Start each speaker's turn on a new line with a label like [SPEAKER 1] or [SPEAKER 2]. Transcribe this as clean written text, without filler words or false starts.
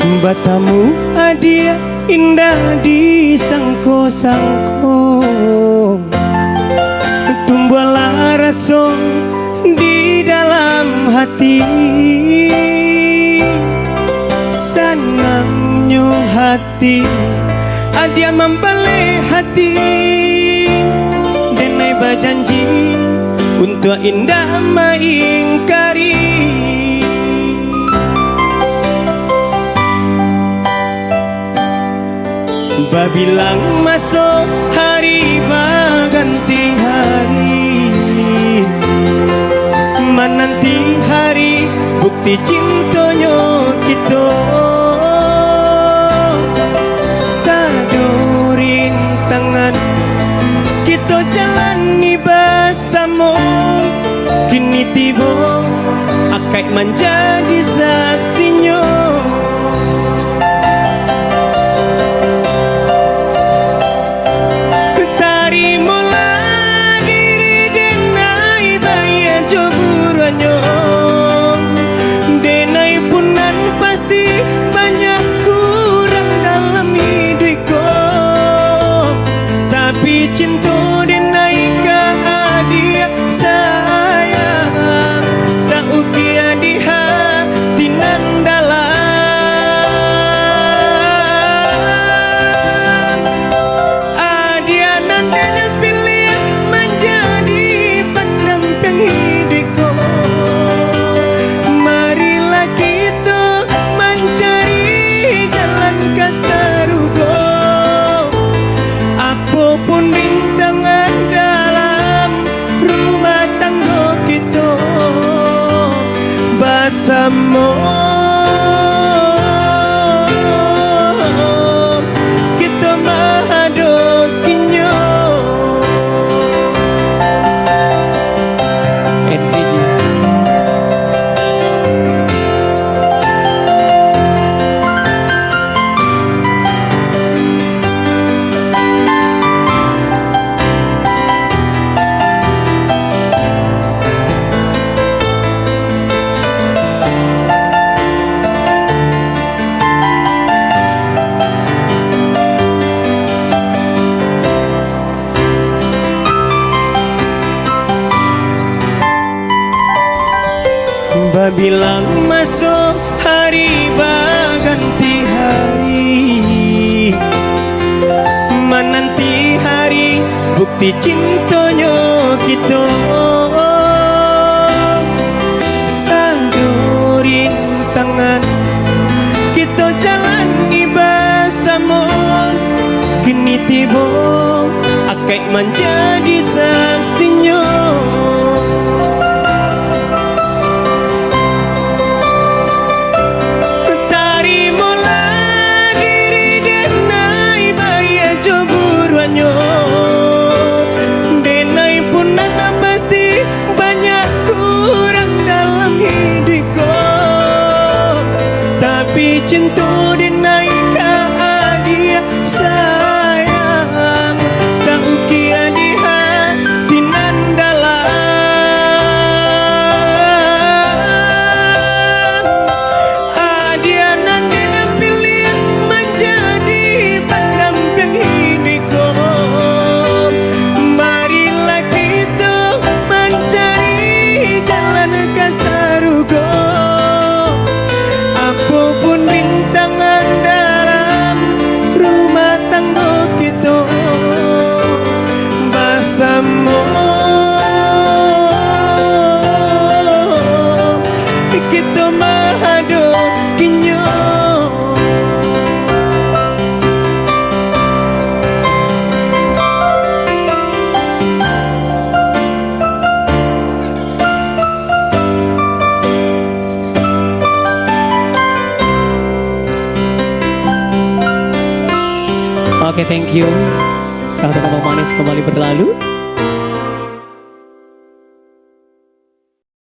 [SPEAKER 1] Batamu adia indah disangko-sangko, tumbuhlah rasa di dalam hati. Senangnya hati adia membalik hati, denai berjanji untuk indah mengingkari. Babilang masuk hari berganti hari, menanti hari bukti cintanya kita. Sadorin tangan kita jalani bersama, kini tiba akad menjadi saksinya. Cinta denai ke adia sayang, tak ukia di hati nan dalam. Adia nan dena pilih menjadi pendamping hidupku. Marilah kita mencari jalan ke surga. Apapun rintangan dalam rumah tangga kita bersama, kita menghadapinya. Babilang masuk hari berganti hari, menanti hari bukti cintanya kita. Sadorin tangan kita jalani bersama, kini tiba akad menjadi saksinya. Denai pun nana pasti banyak kurang dalam hidupku, tapi cinta denai ke adia sayang, tak ukia di hati nan dalam. Adia nan dena pilih menjadi pendamping hidupku. Marilah kita mencari jalan ke surga. Apapun rintangan dalam rumah tangga kita bersama, kita menghadapinya. Oke, thank you. Sahabat Abang Manis kembali berlalu.